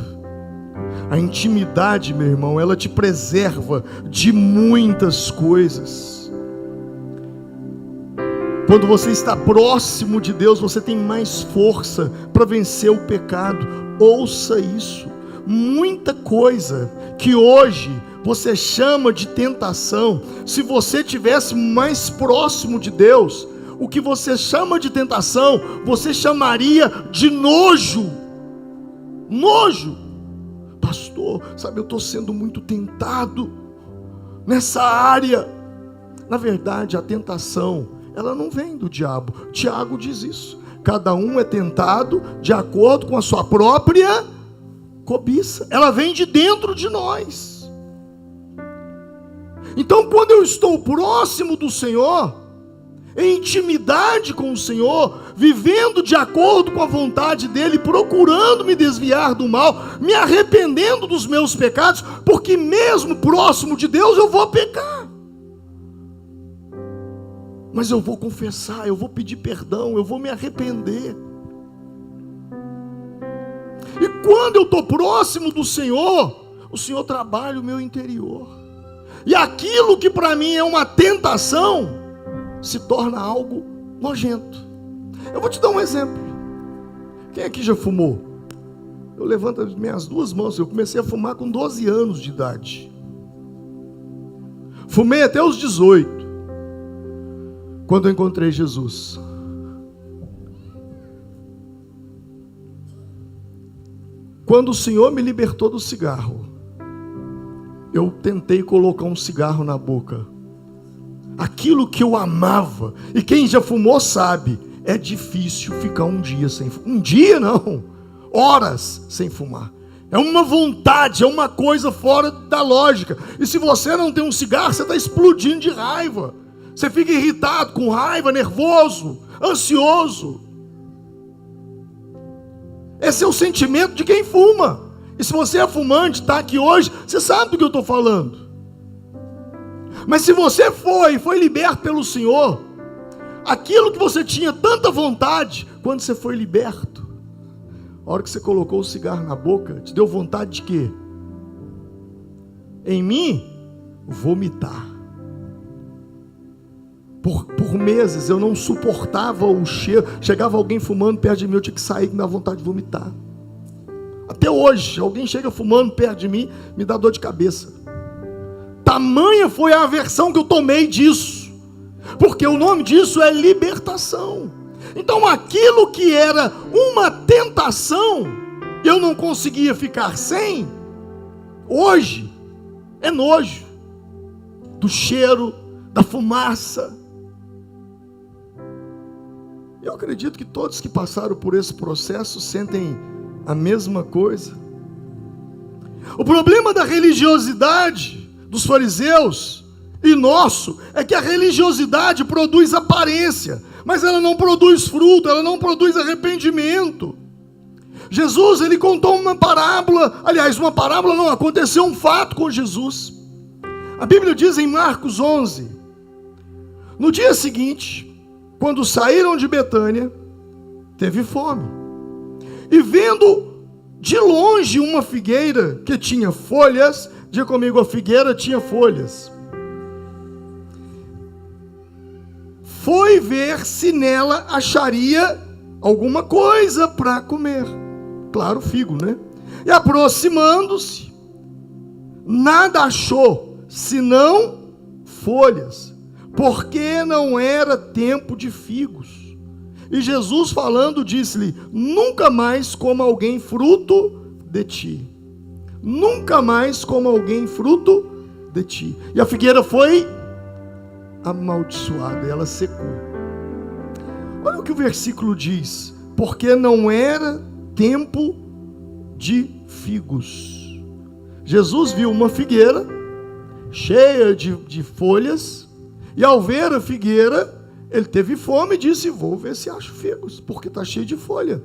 A intimidade, meu irmão, ela te preserva de muitas coisas. Quando você está próximo de Deus, você tem mais força para vencer o pecado. Ouça isso. Muita coisa que hoje você chama de tentação, se você estivesse mais próximo de Deus, o que você chama de tentação, você chamaria de nojo. Nojo. Pastor, sabe, eu estou sendo muito tentado nessa área. Na verdade, a tentação, ela não vem do diabo. Tiago diz isso: cada um é tentado de acordo com a sua própria cobiça. Ela vem de dentro de nós. Então, quando eu estou próximo do Senhor, em intimidade com o Senhor, vivendo de acordo com a vontade dEle, procurando me desviar do mal, me arrependendo dos meus pecados, porque mesmo próximo de Deus eu vou pecar. Mas eu vou confessar, eu vou pedir perdão, eu vou me arrepender. E quando eu estou próximo do Senhor, o Senhor trabalha o meu interior. E aquilo que para mim é uma tentação, se torna algo nojento. Eu vou te dar um exemplo. Quem aqui já fumou? Eu levanto as minhas duas mãos. Eu comecei a fumar com 12 anos de idade. Fumei até os 18, quando eu encontrei Jesus. Quando o Senhor me libertou do cigarro, eu tentei colocar um cigarro na boca. Aquilo que eu amava, e quem já fumou sabe, é difícil ficar um dia sem fumar. Um dia não, horas sem fumar. É uma vontade, é uma coisa fora da lógica. E se você não tem um cigarro, você está explodindo de raiva. Você fica irritado, com raiva, nervoso, ansioso. Esse é o sentimento de quem fuma. E se você é fumante, está aqui hoje, você sabe do que eu estou falando. Mas se você foi liberto pelo Senhor, aquilo que você tinha tanta vontade, quando você foi liberto, a hora que você colocou o cigarro na boca, te deu vontade de quê? Em mim, vomitar. Por meses eu não suportava o cheiro. Chegava alguém fumando perto de mim, eu tinha que sair com a vontade de vomitar. Até hoje, alguém chega fumando perto de mim, me dá dor de cabeça. Tamanha foi a aversão que eu tomei disso, porque o nome disso é libertação. Então aquilo que era uma tentação, eu não conseguia ficar sem, hoje é nojo do cheiro, da fumaça. Eu acredito que todos que passaram por esse processo sentem a mesma coisa. O problema da religiosidade dos fariseus e nosso é que a religiosidade produz aparência, mas ela não produz fruto, ela não produz arrependimento. Jesus, ele contou uma parábola, aliás, uma parábola não, aconteceu um fato com Jesus. A Bíblia diz em Marcos 11, no dia seguinte, quando saíram de Betânia, teve fome, e vendo de longe uma figueira que tinha folhas, diga comigo, a figueira tinha folhas, foi ver se nela acharia alguma coisa para comer. Claro, figo, né? E aproximando-se, nada achou, senão folhas, porque não era tempo de figos. E Jesus falando, disse-lhe: nunca mais coma alguém fruto de ti. Nunca mais coma alguém fruto de ti. E a figueira foi amaldiçoada, ela secou. Olha o que o versículo diz: porque não era tempo de figos. Jesus viu uma figueira cheia de folhas, e ao ver a figueira, ele teve fome e disse: vou ver se acho figos, porque está cheio de folha.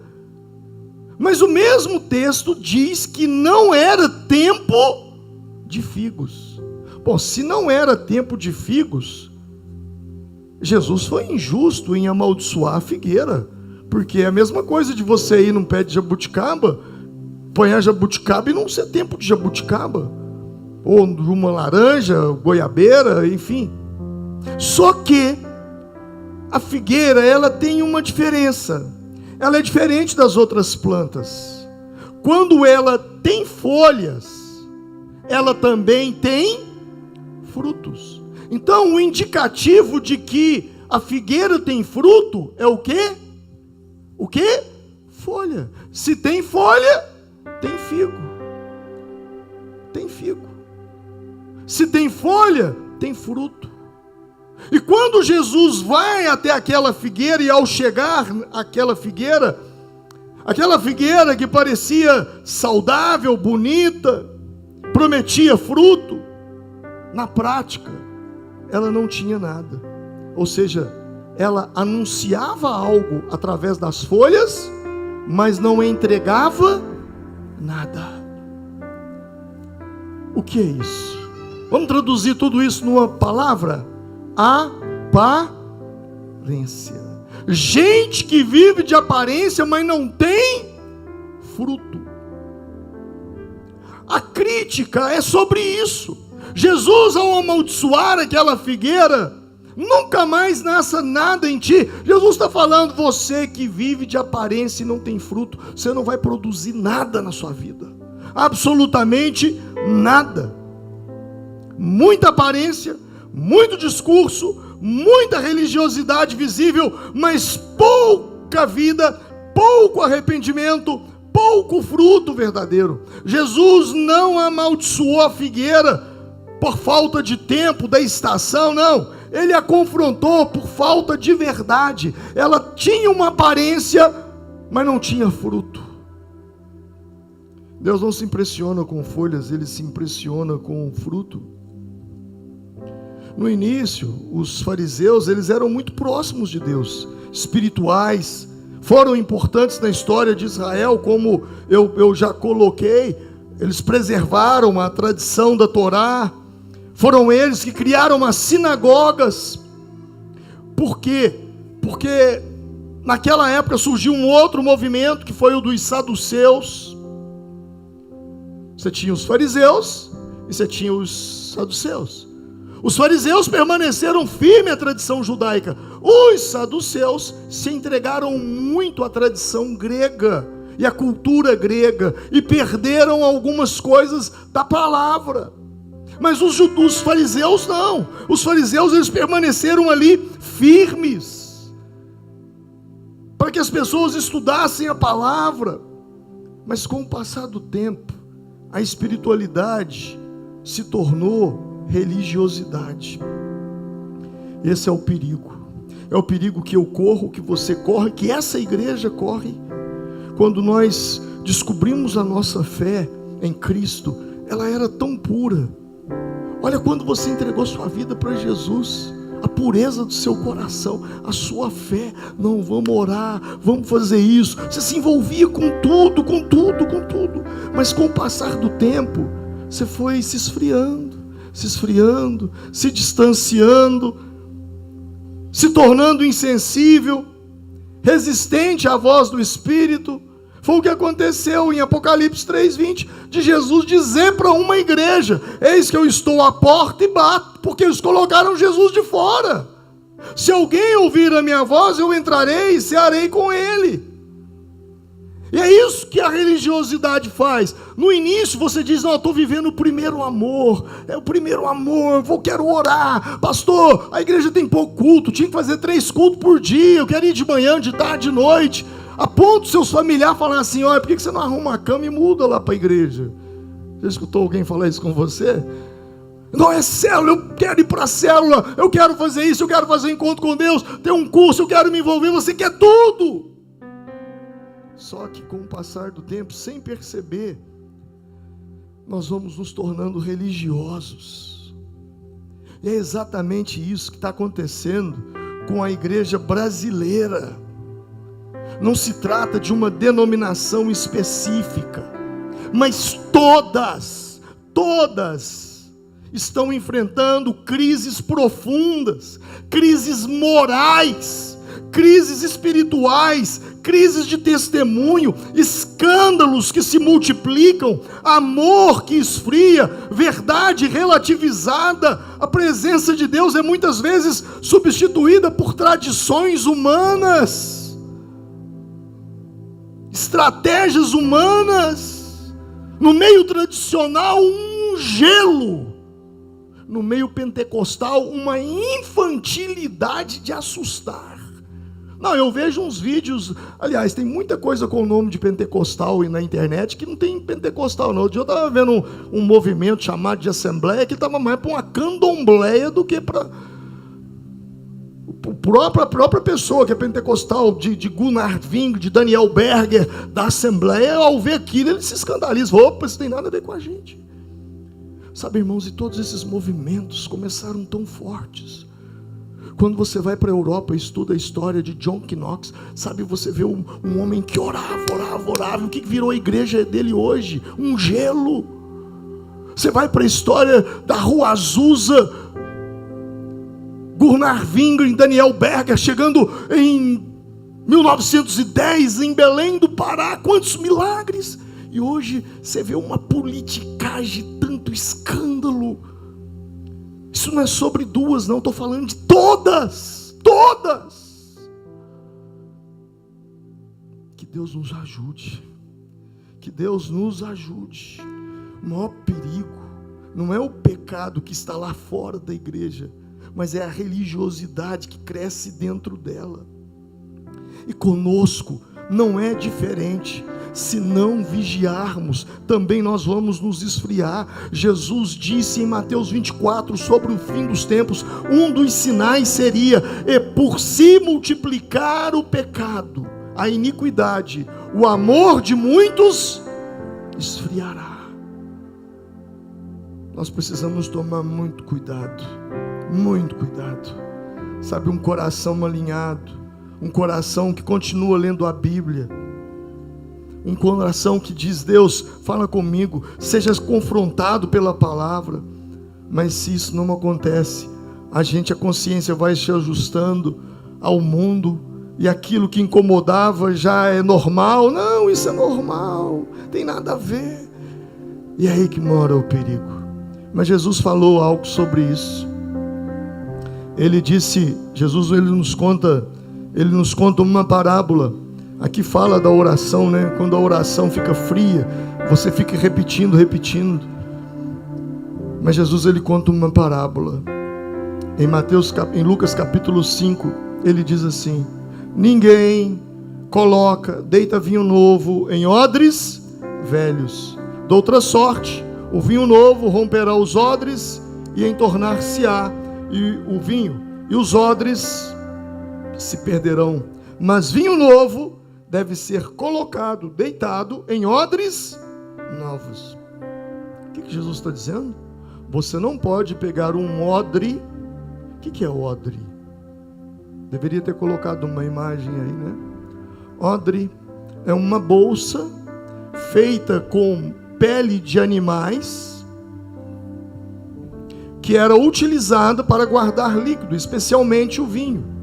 Mas o mesmo texto diz que não era tempo de figos. Bom, se não era tempo de figos, Jesus foi injusto em amaldiçoar a figueira, porque é a mesma coisa de você ir num pé de jabuticaba, apanhar jabuticaba e não ser tempo de jabuticaba, ou de uma laranja, goiabeira, enfim. Só que a figueira, ela tem uma diferença. Ela é diferente das outras plantas. Quando ela tem folhas, ela também tem frutos. Então, o indicativo de que a figueira tem fruto é o quê? O quê? Folha. Se tem folha, tem figo. Tem figo. Se tem folha, tem fruto. E quando Jesus vai até aquela figueira, e ao chegar àquela figueira que parecia saudável, bonita, prometia fruto, na prática, ela não tinha nada. Ou seja, ela anunciava algo através das folhas, mas não entregava nada. O que é isso? Vamos traduzir tudo isso numa palavra? Aparência. Gente que vive de aparência, mas não tem fruto. A crítica é sobre isso. Jesus, ao amaldiçoar aquela figueira, nunca mais nasça nada em ti. Jesus está falando, você que vive de aparência e não tem fruto, você não vai produzir nada na sua vida. Absolutamente nada. Muita aparência, muito discurso, muita religiosidade visível, mas pouca vida, pouco arrependimento, pouco fruto verdadeiro. Jesus não amaldiçoou a figueira por falta de tempo, da estação, não. Ele a confrontou por falta de verdade. Ela tinha uma aparência, mas não tinha fruto. Deus não se impressiona com folhas, Ele se impressiona com fruto. No início, os fariseus, eles eram muito próximos de Deus, espirituais, foram importantes na história de Israel, como eu já coloquei. Eles preservaram a tradição da Torá, foram eles que criaram as sinagogas. Por quê? Porque naquela época surgiu um outro movimento, que foi o dos saduceus. Você tinha os fariseus e você tinha os saduceus. Os fariseus permaneceram firmes à tradição judaica. Os saduceus se entregaram muito à tradição grega e à cultura grega, e perderam algumas coisas da palavra. Mas os fariseus não. Os fariseus, eles permaneceram ali firmes, para que as pessoas estudassem a palavra. Mas com o passar do tempo, a espiritualidade se tornou religiosidade. Esse é o perigo. É o perigo que eu corro, que você corre, que essa igreja corre. Quando nós descobrimos a nossa fé em Cristo, ela era tão pura. Olha, quando você entregou sua vida para Jesus, a pureza do seu coração, a sua fé, não, vamos orar, vamos fazer isso. Você se envolvia com tudo. Mas com o passar do tempo, você foi se esfriando, se distanciando, se tornando insensível, resistente à voz do Espírito. Foi o que aconteceu em Apocalipse 3:20, de Jesus dizer para uma igreja: eis que eu estou à porta e bato, porque eles colocaram Jesus de fora. Se alguém ouvir a minha voz, eu entrarei e cearei com ele. E é isso que a religiosidade faz. No início você diz: não, eu estou vivendo o primeiro amor, é o primeiro amor, quero orar. Pastor, a igreja tem pouco culto, tinha que fazer 3 cultos por dia, eu quero ir de manhã, de tarde, de noite. A ponto de seus familiares falar assim: olha, por que você não arruma a cama e muda lá para a igreja? Já escutou alguém falar isso com você? Não, é célula, eu quero ir para a célula, eu quero fazer isso, eu quero fazer encontro com Deus, ter um curso, eu quero me envolver. Você quer tudo. Só que com o passar do tempo, sem perceber, nós vamos nos tornando religiosos. E é exatamente isso que está acontecendo com a igreja brasileira. Não se trata de uma denominação específica, mas todas estão enfrentando crises profundas, crises morais, crises espirituais, crises de testemunho, escândalos que se multiplicam, amor que esfria, verdade relativizada. A presença de Deus é muitas vezes substituída por tradições humanas, estratégias humanas. No meio tradicional, um gelo. No meio pentecostal, uma infantilidade de assustar. Não, eu vejo uns vídeos, aliás, tem muita coisa com o nome de pentecostal na internet que não tem pentecostal não. Outro dia eu estava vendo um movimento chamado de assembleia, que estava mais para uma candombleia do que para a própria pessoa que é pentecostal, de Gunnar Ving, de Daniel Berger, da assembleia. Ao ver aquilo, ele se escandaliza. Opa, isso tem nada a ver com a gente. Sabe, irmãos, e todos esses movimentos começaram tão fortes, Quando você vai para a Europa e estuda a história de John Knox, sabe, você vê um homem que orava. O que virou a igreja dele hoje? Um gelo. Você vai para a história da Rua Azusa, Gunnar Wingren, Daniel Berger, chegando em 1910 em Belém do Pará, quantos milagres! E hoje você vê uma politicagem, tanto escândalo. Isso não é sobre duas, não, estou falando de todas. Que Deus nos ajude. Que Deus nos ajude. O maior perigo não é o pecado que está lá fora da igreja, mas é a religiosidade que cresce dentro dela. E conosco não é diferente. Se não vigiarmos, também nós vamos nos esfriar. Jesus disse em Mateus 24 sobre o fim dos tempos, um dos sinais seria: e por se multiplicar o pecado, a iniquidade, o amor de muitos esfriará. Nós precisamos tomar muito cuidado. Sabe, um coração alinhado, um coração que continua lendo a Bíblia, um coração que diz: Deus, fala comigo, seja confrontado pela palavra. Mas se isso não acontece, a consciência vai se ajustando ao mundo, e aquilo que incomodava já é normal. Não, isso é normal, tem nada a ver. E é aí que mora o perigo. Mas Jesus falou algo sobre isso. Ele disse, Jesus, ele nos conta uma parábola. Aqui fala da oração, né? Quando a oração fica fria, você fica repetindo. Mas Jesus, ele conta uma parábola. Em Lucas capítulo 5, ele diz assim: ninguém deita vinho novo em odres velhos. De outra sorte, o vinho novo romperá os odres, e entornar-se-á o vinho, e os odres se perderão. Mas vinho novo deve ser deitado em odres novos. O que Jesus está dizendo? Você não pode pegar um odre. O que é odre? Deveria ter colocado uma imagem aí, né? Odre é uma bolsa feita com pele de animais, que era utilizada para guardar líquido, especialmente o vinho.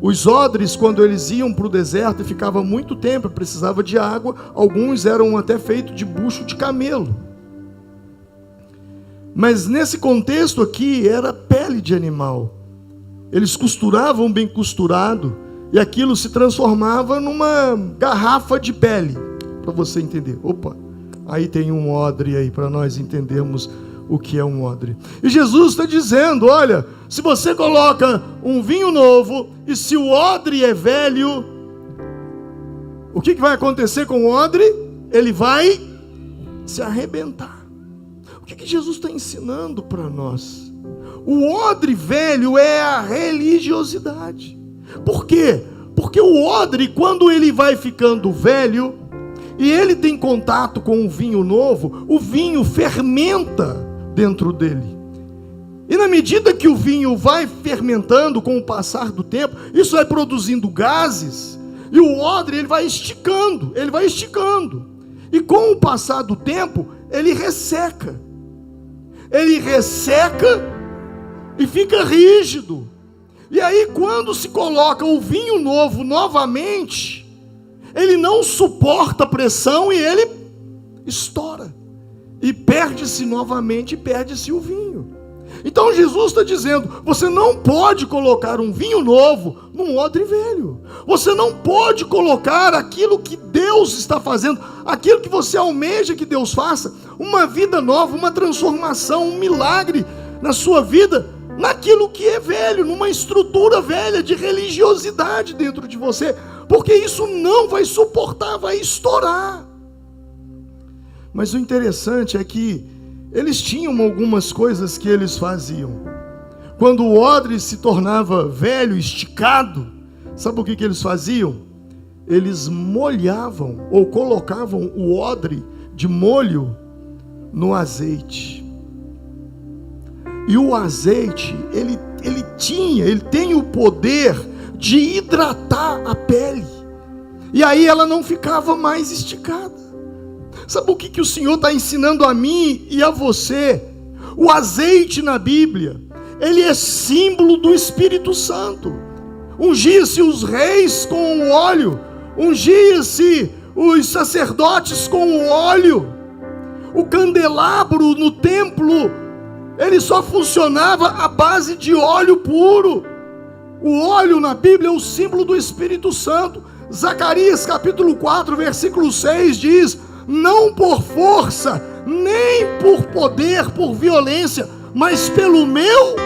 Os odres, quando eles iam para o deserto e ficava muito tempo, precisava de água, alguns eram até feitos de bucho de camelo. Mas nesse contexto aqui, era pele de animal. Eles costuravam bem costurado, e aquilo se transformava numa garrafa de pele, para você entender. Opa, aí tem um odre aí, para nós entendermos o que é um odre. E Jesus está dizendo: olha, se você coloca um vinho novo, e se o odre é velho, o que vai acontecer com o odre? Ele vai se arrebentar. O que Jesus está ensinando para nós? O odre velho é a religiosidade. Por quê? Porque o odre, quando ele vai ficando velho, e ele tem contato com o vinho novo, o vinho fermenta dentro dele. E na medida que o vinho vai fermentando com o passar do tempo, isso vai produzindo gases, e o odre ele vai esticando. E com o passar do tempo, ele resseca. E fica rígido. E aí, quando se coloca o vinho novo novamente, ele não suporta a pressão e ele estoura. E perde-se novamente, perde-se o vinho. Então Jesus está dizendo: você não pode colocar um vinho novo num odre velho. Você não pode colocar aquilo que Deus está fazendo, aquilo que você almeja que Deus faça, uma vida nova, uma transformação, um milagre na sua vida, naquilo que é velho, numa estrutura velha de religiosidade dentro de você, porque isso não vai suportar, vai estourar. Mas o interessante é que eles tinham algumas coisas que eles faziam. Quando o odre se tornava velho, esticado, sabe o que eles faziam? Eles molhavam ou colocavam o odre de molho no azeite. E o azeite, ele tem o poder de hidratar a pele. E aí ela não ficava mais esticada. Sabe o que o Senhor está ensinando a mim e a você? O azeite na Bíblia, ele é símbolo do Espírito Santo. Ungia-se os reis com o óleo, ungia-se os sacerdotes com o óleo. O candelabro no templo, ele só funcionava à base de óleo puro. O óleo na Bíblia é o símbolo do Espírito Santo. Zacarias capítulo 4, versículo 6 diz: não por força, nem por poder, por violência, mas pelo meu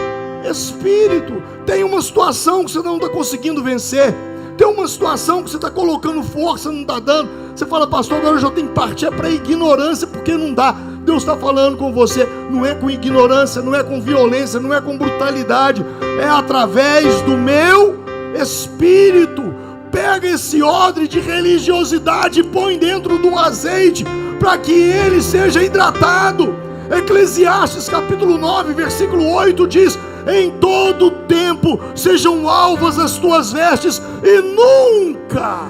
Espírito. Tem uma situação que você não está conseguindo vencer, tem uma situação que você está colocando força, não está dando. Você fala: pastor, agora eu já tenho que partir para a ignorância, porque não dá. Deus está falando com você, não é com ignorância, não é com violência, não é com brutalidade, é através do meu Espírito. Pega esse odre de religiosidade e põe dentro do azeite, para que ele seja hidratado. Eclesiastes capítulo 9, versículo 8 diz: em todo tempo sejam alvas as tuas vestes, e nunca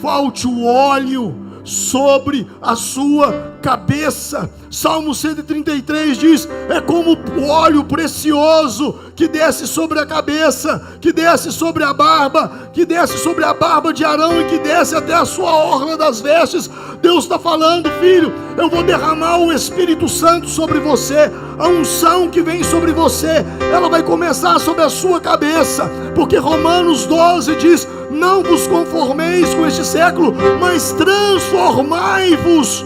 falte o óleo sobre a sua cabeça. Salmo 133 diz: é como o óleo precioso que desce sobre a cabeça, que desce sobre a barba, que desce sobre a barba de Arão e que desce até a sua orla das vestes. Deus está falando: filho, eu vou derramar o Espírito Santo sobre você. A unção que vem sobre você, ela vai começar sobre a sua cabeça, porque Romanos 12 diz: não vos conformeis com este século, mas transformai-vos.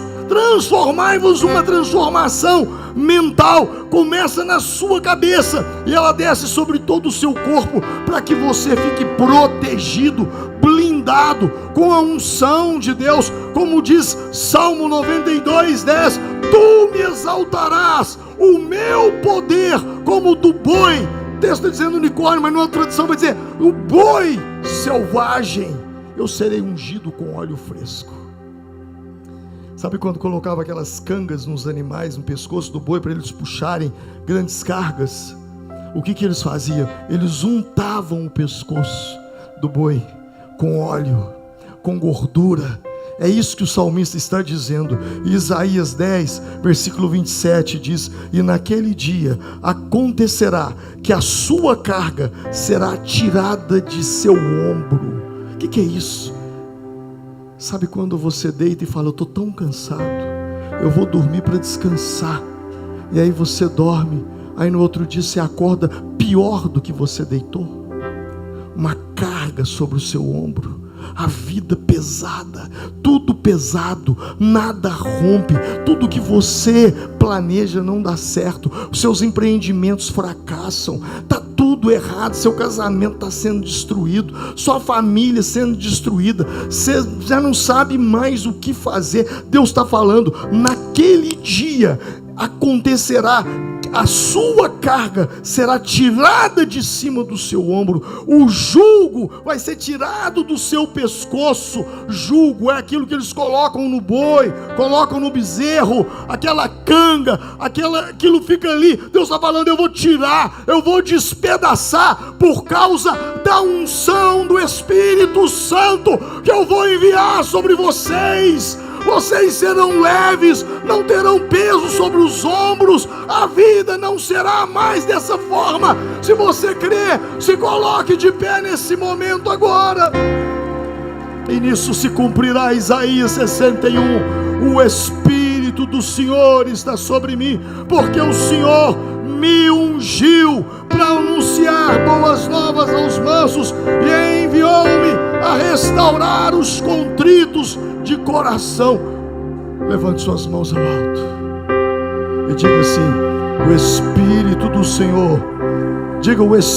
Uma transformação mental. Começa na sua cabeça e ela desce sobre todo o seu corpo, para que você fique protegido, blindado com a unção de Deus. Como diz Salmo 92, 10: tu me exaltarás o meu poder como o do boi. O texto está dizendo unicórnio, mas numa tradução vai dizer o boi selvagem. Eu serei ungido com óleo fresco. Sabe quando colocava aquelas cangas nos animais, no pescoço do boi, para eles puxarem grandes cargas? O que eles faziam? Eles untavam o pescoço do boi com óleo, com gordura. É isso que o salmista está dizendo. Isaías 10, versículo 27 diz: e naquele dia acontecerá que a sua carga será tirada de seu ombro. O que é isso? Sabe quando você deita e fala: eu estou tão cansado, eu vou dormir para descansar. E aí você dorme, aí no outro dia você acorda pior do que você deitou. Uma carga sobre o seu ombro, a vida pesada, tudo pesado, nada rompe, tudo que você planeja não dá certo, os seus empreendimentos fracassam, está tudo errado, seu casamento está sendo destruído, sua família sendo destruída, você já não sabe mais o que fazer. Deus está falando: naquele dia acontecerá, a sua carga será tirada de cima do seu ombro, o jugo vai ser tirado do seu pescoço. Jugo é aquilo que eles colocam no boi, colocam no bezerro, aquela canga, aquilo fica ali. Deus está falando: eu vou tirar, eu vou despedaçar, por causa da unção do Espírito Santo que eu vou enviar sobre vocês. Vocês serão leves, não terão peso sobre os ombros. A vida não será mais dessa forma. Se você crê, se coloque de pé nesse momento agora. E nisso se cumprirá Isaías 61. O Espírito do Senhor está sobre mim, porque o Senhor me ungiu para anunciar boas novas aos mansos, e enviou-me a restaurar os contritos de coração. Levante suas mãos ao alto e diga assim: o Espírito do Senhor, diga: o Espírito